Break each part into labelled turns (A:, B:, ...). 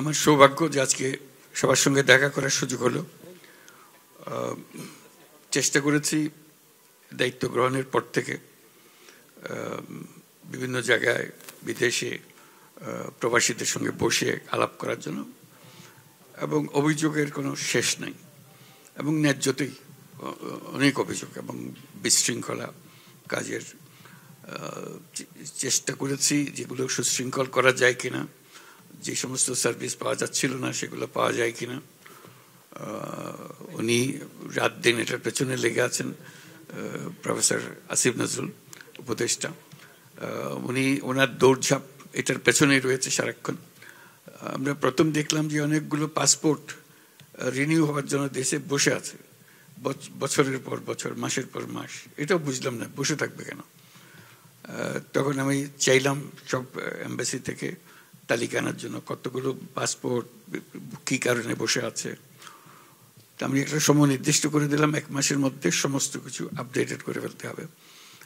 A: আমার সৌভাগ্য যে আজকে সবার সঙ্গে দেখা করার সুযোগ হলো। চেষ্টা করেছি দায়িত্ব গ্রহণের পর থেকে বিভিন্ন জায়গায় বিদেশে প্রবাসীদের সঙ্গে বসে আলাপ করার জন্য, এবং অভিযোগের কোনো শেষ নাই, এবং ন্যায্যতেই অনেক অভিযোগ এবং বিশৃঙ্খলা কাজের চেষ্টা করেছি যেগুলো সুশৃঙ্খল করা যায় কিনা, যে সমস্ত সার্ভিস পাওয়া যাচ্ছিল না সেগুলো পাওয়া যায় কিনা। উনি রাত দিন এটার পেছনে লেগে আছেন, প্রফেসর আসিফ নজরুল উপদেষ্টা, উনি ওনার দৌড়ঝাঁপ এটার পেছনেই রয়েছে সারাক্ষণ। আমরা প্রথম দেখলাম যে অনেকগুলো পাসপোর্ট রিনিউ হওয়ার জন্য দেশে বসে আছে, বছরের পর বছর, মাসের পর মাস। এটাও বুঝলাম না বসে থাকবে কেন। তখন আমি চাইলাম সব এম্বাসি থেকে তালিকা আনার জন্য কতগুলো পাসপোর্ট কী কারণে বসে আছে। আমি একটা সময় নির্দিষ্ট করে দিলাম, 1 মাসের মধ্যে সমস্ত কিছু আপডেটেড করে ফেলতে হবে,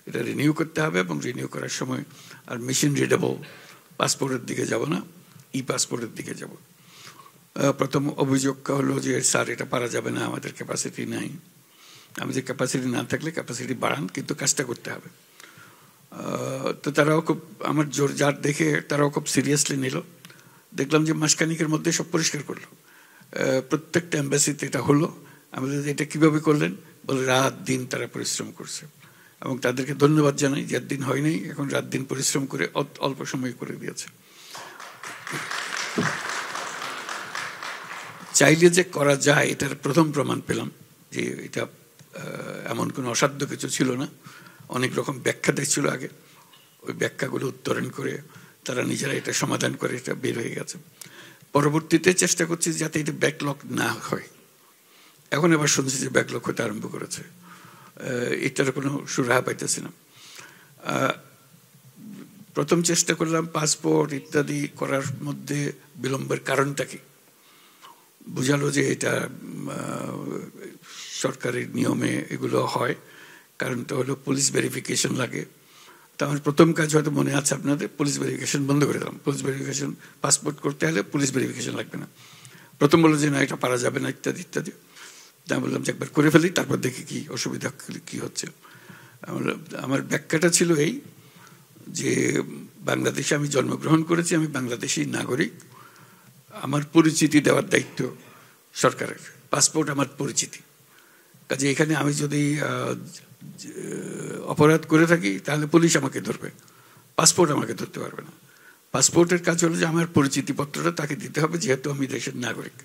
A: এটা রিনিউ করতে হবে। এবং রিনিউ করার সময় আর মেশিন রিডেবল পাসপোর্টের দিকে যাব না, ই পাসপোর্টের দিকে যাব। প্রথম অভিযোগটা হলো যে স্যার এটা পারা যাবে না, আমাদের ক্যাপাসিটি নাই। আমাদের ক্যাপাসিটি না থাকলে ক্যাপাসিটি বাড়ান, কিন্তু কাজটা করতে হবে। তো তারাও খুব আমার জোর জার দেখে তারাও খুব সিরিয়াসলি নিল। দেখলাম যে মাসখানিকের মধ্যে সব পরিষ্কার করলো, প্রত্যেকটা এম্বাসিতে এটা হলো। আমাদের এটা কিভাবে করলেন বলে, রাত দিন তারা পরিশ্রম করছে, এবং তাদেরকে ধন্যবাদ জানাই যে দিন হয় নাই, এখন রাত দিন পরিশ্রম করে অল্প সময় করে দিয়েছে। চাইলে যে করা যায় এটার প্রথম প্রমাণ পেলাম যে এটা এমন কোনো অসাধ্য কিছু ছিল না। অনেক রকম ব্যাখ্যা দেখছিল আগে, ওই ব্যাখ্যাগুলো উত্তরণ করে তারা নিজেরা এটা সমাধান করে এটা বের হয়ে গেছে। পরবর্তীতে চেষ্টা করছি যাতে এটা ব্যাকলগ না হয়। এখন আবার শুনছি যে ব্যাকলগ হতে আরম্ভ করেছে, এটার কোনো সুরাহা পাইতেছি না। প্রথম চেষ্টা করলাম পাসপোর্ট ইত্যাদি করার মধ্যে বিলম্বের কারণটা কি। বুঝালো যে এটা সরকারের নিয়মে এগুলো হয়, কারণটা হলো পুলিশ ভেরিফিকেশন লাগে। তো আমার প্রথম কাজ হয়তো মনে আছে আপনাদের, পুলিশ ভেরিফিকেশন বন্ধ করে দিলাম। পুলিশ ভেরিফিকেশন, পাসপোর্ট করতে হলে পুলিশ ভেরিফিকেশন লাগবে না। প্রথম বললো যে না এটা পারা যাবে না ইত্যাদি ইত্যাদি। তা বললাম যে একবার করে ফেলি, তারপর দেখি কি অসুবিধা কি হচ্ছে। আমার ব্যাখ্যাটা ছিল এই যে বাংলাদেশে আমি জন্মগ্রহণ করেছি, আমি বাংলাদেশি নাগরিক, আমার পরিচিতি দেওয়ার দায়িত্ব সরকারের। পাসপোর্ট আমার পরিচিতি, কাজে এখানে আমি যদি অপরাধ করে থাকি তাহলে পুলিশ আমাকে ধরবে, পাসপোর্ট আমাকে ধরতে পারবে না। পাসপোর্টের কাজ হলো যে আমার পরিচিতিপত্রটা তাকে দিতে হবে, যেহেতু আমি দেশের নাগরিক।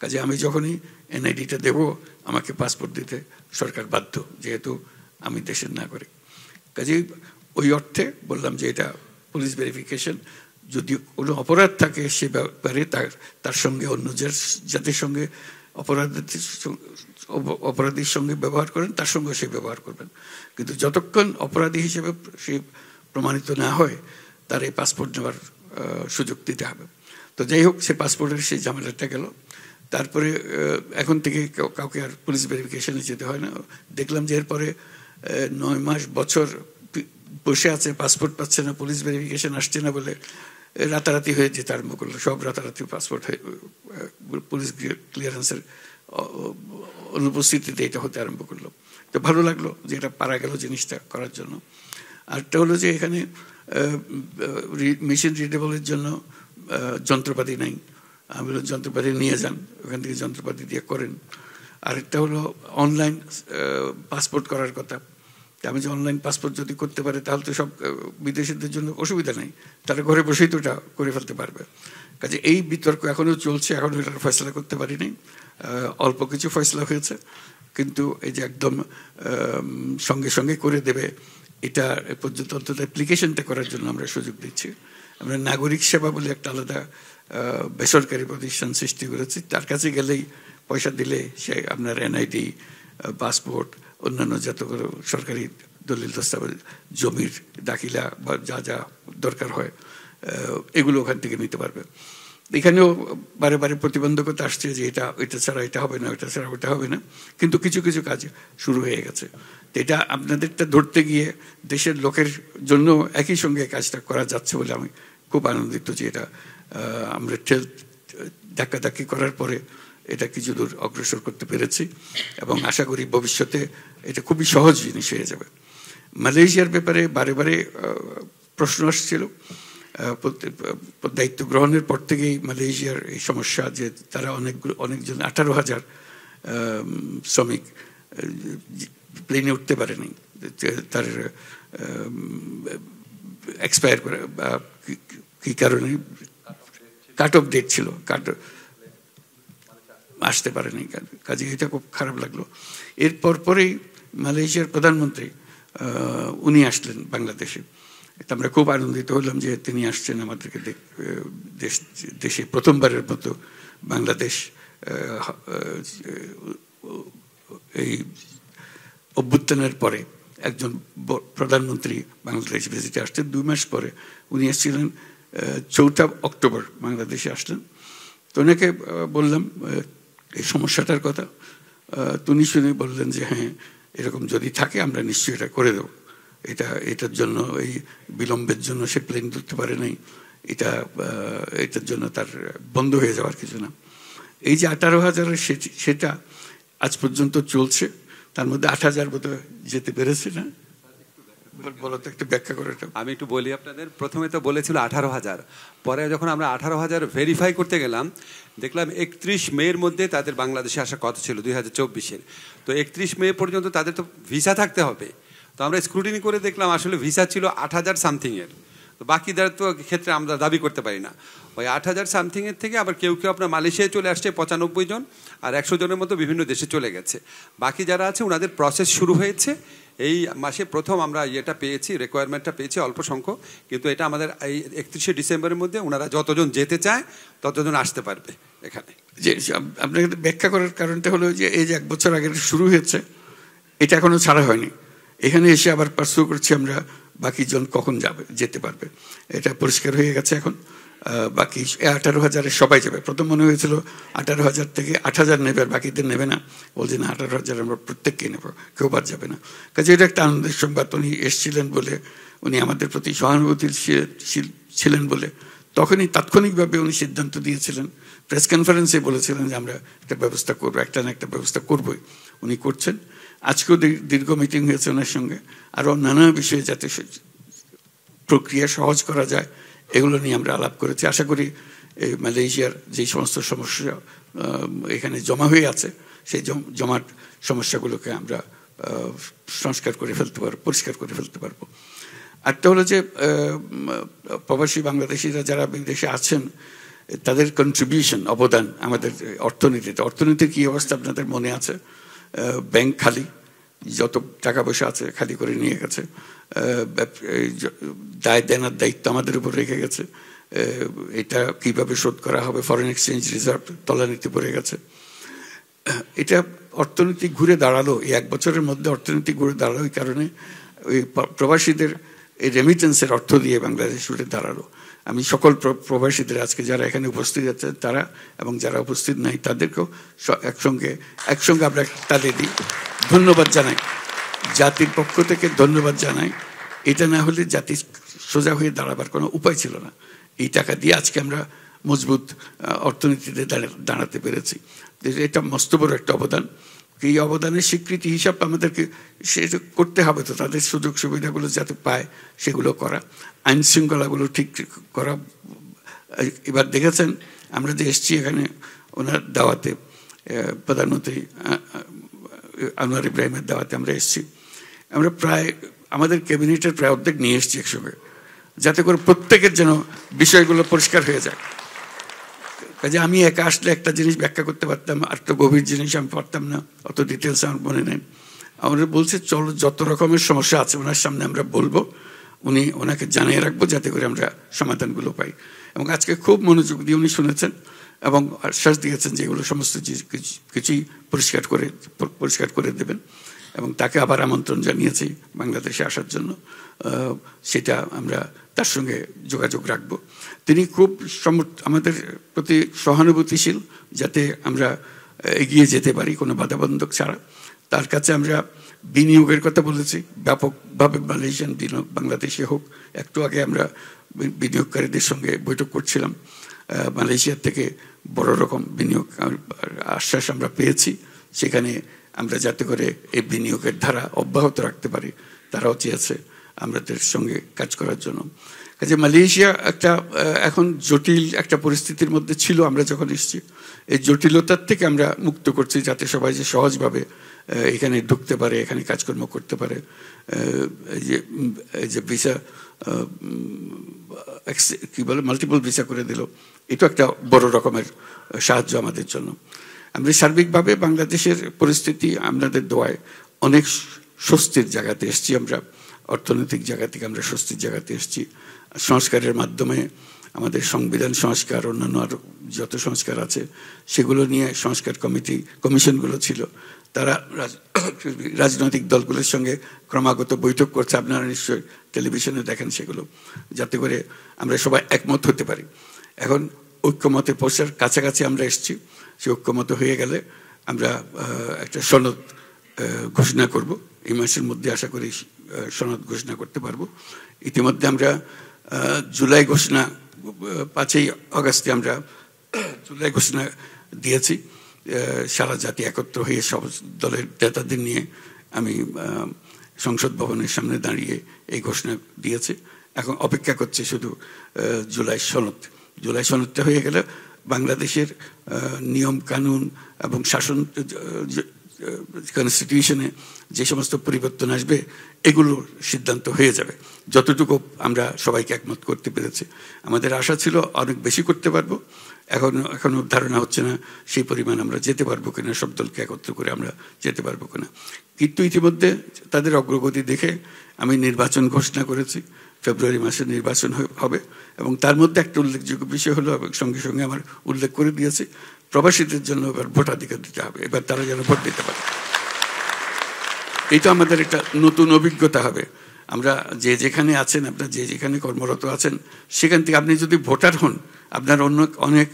A: কাজে আমি যখনই এনআইডিটা দেব আমাকে পাসপোর্ট দিতে সরকার বাধ্য, যেহেতু আমি দেশের নাগরিক। কাজে ওই অর্থে বললাম যে এটা পুলিশ ভেরিফিকেশন। যদি কোনো অপরাধ থাকে সে ব্যাপারে তার সঙ্গে অন্য যাদের সঙ্গে অপরাধীর সঙ্গে ব্যবহার করেন তার সঙ্গে সে ব্যবহার করবেন, কিন্তু যতক্ষণ অপরাধী হিসেবে সে প্রমাণিত না হয় তার এই পাসপোর্ট নেওয়ার সুযোগ দিতে হবে। তো যাই হোক, সে পাসপোর্টের সেই ঝামেলাটা গেল। তারপরে এখন থেকে কাউকে আর পুলিশ ভেরিফিকেশনে যেতে হয় না। দেখলাম যে এরপরে 9 মাস বছর বসে আছে, পাসপোর্ট পাচ্ছে না, পুলিশ ভেরিফিকেশন আসছে না বলে রাতারাতি হয়ে যেতে আরম্ভ করলো। সব রাতারাতি পাসপোর্ট হয়ে পুলিশ ক্লিয়ারেন্সের অনুপস্থিতিতে এটা হতে আরম্ভ করলো। তো ভালো লাগলো যে এটা পারা গেল জিনিসটা করার জন্য। আরেকটা হলো যে এখানে মেশিন রিডেবলের জন্য যন্ত্রপাতি নাই। আমি বললাম যন্ত্রপাতি নিয়ে যান, ওখান থেকে যন্ত্রপাতি দিয়ে করেন। আরেকটা হলো অনলাইন পাসপোর্ট করার কথা। আমি যে অনলাইন পাসপোর্ট যদি করতে পারে তাহলে তো সব বিদেশিদের জন্য অসুবিধা নেই, তারা ঘরে বসেই তো এটা করে ফেলতে পারবে। কাজে এই বিতর্ক এখনও চলছে, এখনও এটার ফয়সলা করতে পারিনি। অল্প কিছু ফয়সলা হয়েছে, কিন্তু এই যে একদম সঙ্গে সঙ্গে করে দেবে এটা এ পর্যন্ত অন্তত অ্যাপ্লিকেশনটা করার জন্য আমরা সুযোগ দিচ্ছি। আমরা নাগরিক সেবা বলে একটা আলাদা বেসরকারি প্রতিষ্ঠান সৃষ্টি করেছি। তার কাছে গেলেই পয়সা দিলে সে আপনার এনআইডি, পাসপোর্ট, অন্যান্য যতগুলো সরকারি দলিল দস্তাবেজ, জমির দাখিলা বা যা যা দরকার হয় এগুলো ওখান থেকে নিতে পারবে। এখানেও বারে বারে প্রতিবন্ধকতা আসছে যে এটা ছাড়া এটা হবে না, এটা ছাড়া ওটা হবে না, কিন্তু কিছু কিছু কাজ শুরু হয়ে গেছে। তো এটা আপনাদেরটা ধরতে গিয়ে দেশের লোকের জন্য একই সঙ্গে কাজটা করা যাচ্ছে বলে আমি খুব আনন্দিত যে এটা আমরা ধাক্কাধাক্কি করার পরে এটা কিছু দূর অগ্রসর করতে পেরেছি এবং আশা করি ভবিষ্যতে এটা খুবই সহজ জিনিস হয়ে যাবে। মালয়েশিয়ার ব্যাপারে বারে বারে প্রশ্ন আসছিল। দায়িত্ব গ্রহণের পর থেকেই মালয়েশিয়ার এই সমস্যা যে তারা অনেকজন 18,000 শ্রমিক প্লেনে উঠতে পারেনি, তার এক্সপায়ার করে বা কি কারণে কাট অফ ডেট ছিল, আসতে পারেনি। কাজে এটা খুব খারাপ লাগলো। এরপর পরেই মালয়েশিয়ার প্রধানমন্ত্রী উনি আসলেন বাংলাদেশে। আমরা খুব আনন্দিত হলাম যে তিনি আসছেন আমাদেরকে দেশে প্রথমবারের মতো বাংলাদেশ এই অভ্যুত্থানের পরে একজন প্রধানমন্ত্রী বাংলাদেশ ভিজিটে আসছেন। 2 মাস পরে উনি এসেছিলেন 4 অক্টোবর বাংলাদেশে আসলেন। তো ওনাকে বললাম এই সমস্যাটার কথা, তিনি শুনে বললেন যে হ্যাঁ, এরকম যদি থাকে আমরা নিশ্চয়ই এটা করে দেবো। এটার জন্য এই বিলম্বের জন্য সে প্লেন ধরতে পারে নাই, এটার জন্য তার বন্ধ হয়ে যাওয়ার কিছু না। এই যে 18,000 সেটা আজ পর্যন্ত চলছে, তার মধ্যে 8,000 বোধহয় যেতে পেরেছে না? বলো তো, একটু ব্যাখ্যা করে।
B: আমি একটু বলি আপনাদের। প্রথমে তো বলেছিল 18,000, পরে যখন আমরা 18,000 ভেরিফাই করতে গেলাম দেখলাম 31 মের মধ্যে তাদের বাংলাদেশে আসার কথা ছিল 2024-এর। তো 31 মে পর্যন্ত তাদের তো ভিসা থাকতে হবে। তো আমরা স্ক্রুটিনি করে দেখলাম আসলে ভিসা ছিল 8,000 সামথিংয়ের। তো বাকিদের তো ক্ষেত্রে আমরা দাবি করতে পারি না। ওই 8,000 সামথিংয়ের থেকে আবার কেউ কেউ আপনার মালয়েশিয়ায় চলে আসছে 95 জন, আর 100 জনের মতো বিভিন্ন দেশে চলে গেছে। বাকি যারা আছে ওনাদের প্রসেস শুরু হয়েছে। এই মাসে প্রথম আমরা ইয়েটা পেয়েছি, রিকোয়ারমেন্টটা পেয়েছি অল্প সংখ্যক, কিন্তু এটা আমাদের এই 31শে ডিসেম্বরের মধ্যে ওনারা যতজন যেতে চায় ততজন আসতে পারবে এখানে।
A: যে আপনাকে ব্যাখ্যা করার কারণটা হলো যে এই যে 1 বছর আগে শুরু হয়েছে, এটা এখনো ছাড়া হয়নি। এখানে এসে আবার পার্সু করছি আমরা বাকি জন কখন যেতে পারবে, এটা পরিষ্কার হয়ে গেছে এখন। বাকি 18,000 সবাই যাবে। প্রথম মনে হয়েছিল 18,000 থেকে 8,000 নেবে, আর বাকিদের নেবে না। বলছে না, 18,000 আমরা প্রত্যেককেই নেব, কেউ বাদ যাবে না। কাজে এটা একটা আনন্দের সংবাদ। উনি এসেছিলেন বলে, উনি আমাদের প্রতি সহানুভূতিশীল ছিলেন বলে তখনই তাৎক্ষণিকভাবে উনি সিদ্ধান্ত দিয়েছিলেন। প্রেস কনফারেন্সে বলেছিলেন যে আমরা একটা ব্যবস্থা করবো, একটা না একটা ব্যবস্থা করবোই। উনি করছেন। আজকেও দীর্ঘ মিটিং হয়েছে ওনার সঙ্গে। আরও নানা বিষয়ে যাতে প্রক্রিয়া সহজ করা যায় এগুলো নিয়ে আমরা আলাপ করেছি। আশা করি এই মালয়েশিয়ার যে সমস্ত সমস্যা এখানে জমা হয়ে আছে, সেই জমাট সমস্যাগুলোকে আমরা সংস্কার করে ফেলতে পারবো, পরিষ্কার করে ফেলতে পারবো। আরেকটা হলো যে প্রবাসী বাংলাদেশিরা যারা বিদেশে আছেন তাদের কন্ট্রিবিউশন, অবদান আমাদের অর্থনীতিতে। অর্থনীতির কী অবস্থা আপনাদের মনে আছে? ব্যাংক খালি, যত টাকা পয়সা আছে খালি করে নিয়ে গেছে। দায় দেনার দায়িত্ব আমাদের উপর রেখে গেছে। এটা কিভাবে শোধ করা হবে, ফরেন এক্সচেঞ্জ রিজার্ভ তলানিতে পড়ে গেছে। এটা অর্থনীতি ঘুরে দাঁড়ালো, এই 1 বছরের মধ্যে অর্থনীতি ঘুরে দাঁড়ালো। এই কারণে ওই প্রবাসীদের এই রেমিটেন্সের অর্থ দিয়ে বাংলাদেশ উঠে দাঁড়ালো। আমি সকল প্রবাসীদের আজকে যারা এখানে উপস্থিত আছে তারা এবং যারা উপস্থিত নাই তাদেরকেও একসঙ্গে আমরা তাদের দিই, ধন্যবাদ জানাই। জাতির পক্ষ থেকে ধন্যবাদ জানাই। এটা না হলে জাতি সোজা হয়ে দাঁড়াবার কোনো উপায় ছিল না। এই টাকা দিয়ে আজকে আমরা মজবুত অর্থনীতিতে দাঁড়াতে পেরেছি। এটা মস্ত বড় একটা অবদান। এই অবদানের স্বীকৃতি হিসাব আমাদেরকে সে করতে হবে, তো তাদের সুযোগ সুবিধাগুলো যাতে পায় সেগুলো করা, আইন শৃঙ্খলাগুলো ঠিক করা। এবার দেখেছেন আমরা যে এসছি এখানে ওনার দাওয়াতে, প্রধানমন্ত্রী আনোয়ার ইব্রাহিমের দাওয়াতে আমরা এসছি। আমরা প্রায় আমাদের ক্যাবিনেটের প্রায় অর্ধেক নিয়ে এসছি একসঙ্গে, যাতে করে প্রত্যেকের যেন বিষয়গুলো পরিষ্কার হয়ে যায়। কাজে আমি একা আসলে একটা জিনিস ব্যাখ্যা করতে পারতাম, আর একটা গভীর জিনিস আমি পারতাম না, অত ডিটেলস আমার মনে নেই। আমরা বলছে চলো যত রকমের সমস্যা আছে ওনার সামনে আমরা বলবো, ওনাকে জানিয়ে রাখবো যাতে করে আমরা সমাধানগুলো পাই। এবং আজকে খুব মনোযোগ দিয়ে উনি শুনেছেন এবং আশ্বাস দিয়েছেন যে এগুলো সমস্ত কিছুই পরিষ্কার করে দেবেন। এবং তাকে আবার আমন্ত্রণ জানিয়েছি বাংলাদেশে আসার জন্য। সেটা আমরা তার সঙ্গে যোগাযোগ রাখবো। তিনি খুব আমাদের প্রতি সহানুভূতিশীল, যাতে আমরা এগিয়ে যেতে পারি কোনো বাধাবন্ধক ছাড়া। তার কাছে আমরা বিনিয়োগের কথা বলেছি, ব্যাপকভাবে মালয়েশিয়ান বিনিয়োগ বাংলাদেশে হোক। একটু আগে আমরা বিনিয়োগকারীদের সঙ্গে বৈঠক করছিলাম। মালয়েশিয়ার থেকে বড় রকম বিনিয়োগ আশ্বাস আমরা পেয়েছি, সেখানে আমরা যাতে করে এই বিনিয়োগের ধারা অব্যাহত রাখতে পারি তারাও চেয়েছে আমাদের সঙ্গে কাজ করার জন্য। কাজে মালয়েশিয়া একটা এখন জটিল একটা পরিস্থিতির মধ্যে ছিল আমরা যখন এসেছি, এই জটিলতার থেকে আমরা মুক্ত করছি যাতে সবাই যে সহজভাবে এখানে ঢুকতে পারে, এখানে কাজকর্ম করতে পারে। এই যে ভিসা কি বলে মাল্টিপল ভিসা করে দিল, এটা একটা বড় রকমের সাহায্য আমাদের জন্য। আমরা সার্বিকভাবে বাংলাদেশের পরিস্থিতি আপনাদের দোয়ায় অনেক স্বস্তির জায়গাতে এসেছি। আমরা অর্থনৈতিক জায়গা থেকে আমরা স্বস্তির জায়গাতে এসেছি। সংস্কারের মাধ্যমে আমাদের সংবিধান সংস্কার, অন্যান্য আরও যত সংস্কার আছে সেগুলো নিয়ে সংস্কার কমিশনগুলো ছিল, তারা রাজনৈতিক দলগুলোর সঙ্গে ক্রমাগত বৈঠক করছে। আপনারা নিশ্চয়ই টেলিভিশনে দেখেন সেগুলো, যাতে করে আমরা সবাই একমত হতে পারি। এখন ঐক্যমতে পৌঁছার কাছাকাছি আমরা এসেছি। সে ঐক্যমত হয়ে গেলে আমরা একটা সনদ ঘোষণা করব। এই মাসের মধ্যে আশা করি সনদ ঘোষণা করতে পারবো। ইতিমধ্যে আমরা জুলাই ঘোষণা 5ই আগস্টে আমরা জুলাই ঘোষণা দিয়েছি। সারা জাতি একত্র হয়ে সব দলের নেতাদের নিয়ে আমি সংসদ ভবনের সামনে দাঁড়িয়ে এই ঘোষণা দিয়েছি। এখন অপেক্ষা করছে শুধু জুলাই সনদটা হয়ে গেলে বাংলাদেশের নিয়ম কানুন এবং শাসন কনস্টিটিউশনে যে সমস্ত পরিবর্তন আসবে এগুলোর সিদ্ধান্ত হয়ে যাবে। যতটুকু আমরা সবাইকে একমত করতে পেরেছি, আমাদের আশা ছিল অনেক বেশি করতে পারবো। এখনো ধারণা হচ্ছে না সেই পরিমাণ আমরা যেতে পারবো কিনা, সব দলকে একত্র করে আমরা যেতে পারবো কিনা। কিন্তু ইতিমধ্যে তাদের অগ্রগতি দেখে আমি নির্বাচন ঘোষণা করেছি। ফেব্রুয়ারি মাসে নির্বাচন হবে এবং তার মধ্যে একটা উল্লেখযোগ্য বিষয় হলো, এবং সঙ্গে সঙ্গে আমার উল্লেখ করে দিয়েছি, প্রবাসীদের জন্য এবার ভোটাধিকার দিতে হবে। এবার তারা যেন ভোট দিতে পারে, এটা আমাদের একটা নতুন অভিজ্ঞতা হবে। আমরা যে যেখানে আছেন, আপনার যে যেখানে কর্মরত আছেন, সেখান থেকে আপনি যদি ভোটার হন, আপনার অনেক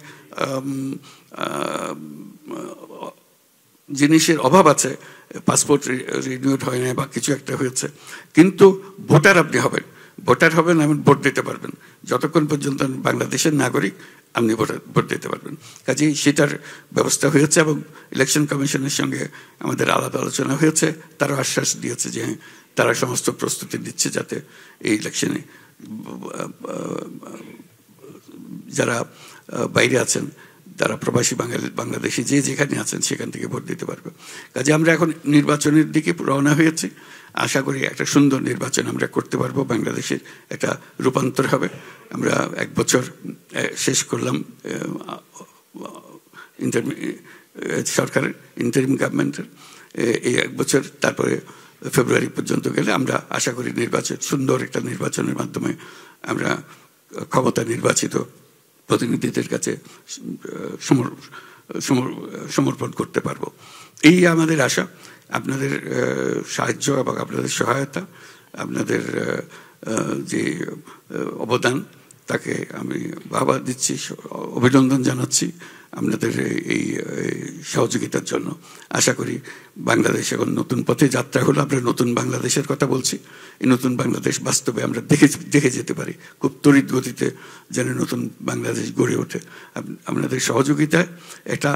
A: জিনিসের অভাব আছে, পাসপোর্ট রিনিউড হয় না বা কিছু একটা হয়েছে, কিন্তু ভোটার আপনি হবেন। ভোটার হবেন, আপনি ভোট দিতে পারবেন। যতক্ষণ পর্যন্ত বাংলাদেশের নাগরিক আপনি ভোট দিতে পারবেন। কাজেই সেটার ব্যবস্থা হয়েছে এবং ইলেকশন কমিশনের সঙ্গে আমাদের আলাদা আলোচনা হয়েছে। তারা আশ্বাস দিয়েছে যে তারা সমস্ত প্রস্তুতি দিচ্ছে যাতে এই ইলেকশনে যারা বাইরে আছেন, যারা প্রবাসী বাংলাদেশি যে যেখানে আছেন সেখান থেকে ভোট দিতে পারবে। কাজে আমরা এখন নির্বাচনের দিকে রওনা হয়েছি। আশা করি একটা সুন্দর নির্বাচন আমরা করতে পারবো। বাংলাদেশের একটা রূপান্তর হবে। আমরা 1 বছর শেষ করলাম সরকারের ইন্টারিম গভর্নমেন্টের, এই 1 বছর, তারপরে ফেব্রুয়ারি পর্যন্ত গেলে আমরা আশা করি সুন্দর একটা নির্বাচনের মাধ্যমে আমরা ক্ষমতা নির্বাচিত প্রতিনিধিদের কাছে সমর্পণ করতে পারবো। এই আমাদের আশা। আপনাদের সাহায্য এবং আপনাদের সহায়তা, আপনাদের যে অবদান, তাকে আমি বাহবা দিচ্ছি, অভিনন্দন জানাচ্ছি আপনাদের এই সহযোগিতার জন্য। আশা করি বাংলাদেশ এখন নতুন পথে যাত্রা হলো। আমরা নতুন বাংলাদেশের কথা বলছি। এই নতুন বাংলাদেশ বাস্তবে আমরা দেখে যেতে পারি। খুব তড়িৎ গতিতে যেন নতুন বাংলাদেশ গড়ে ওঠে। আপনাদের সহযোগিতায় একটা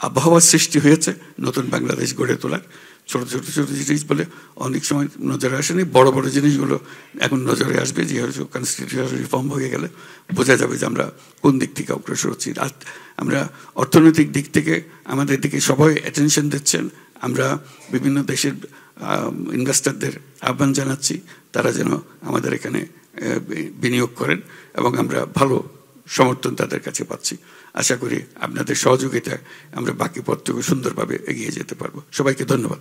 A: আবহাওয়ার সৃষ্টি হয়েছে নতুন বাংলাদেশ গড়ে তোলার। ছোট ছোট ছোট জিনিস বলে অনেক সময় নজরে আসেনি, বড় বড় জিনিসগুলো এখন নজরে আসবে। যেহেতু কনস্টিটিউশন রিফর্ম হয়ে গেলে বোঝা যাবে যে আমরা কোন দিক থেকে অগ্রসর হচ্ছি। আর আমরা অর্থনৈতিক দিক থেকে আমাদের দিকে সবাই অ্যাটেনশন দিচ্ছেন। আমরা বিভিন্ন দেশের ইনভেস্টরদের আহ্বান জানাচ্ছি তারা যেন আমাদের এখানে বিনিয়োগ করেন এবং আমরা ভালো সমর্থন তাদের কাছে পাচ্ছি। আশা করি আপনাদের সহযোগিতায় আমরা বাকি পথটুকু সুন্দরভাবে এগিয়ে যেতে পারবো। সবাইকে ধন্যবাদ।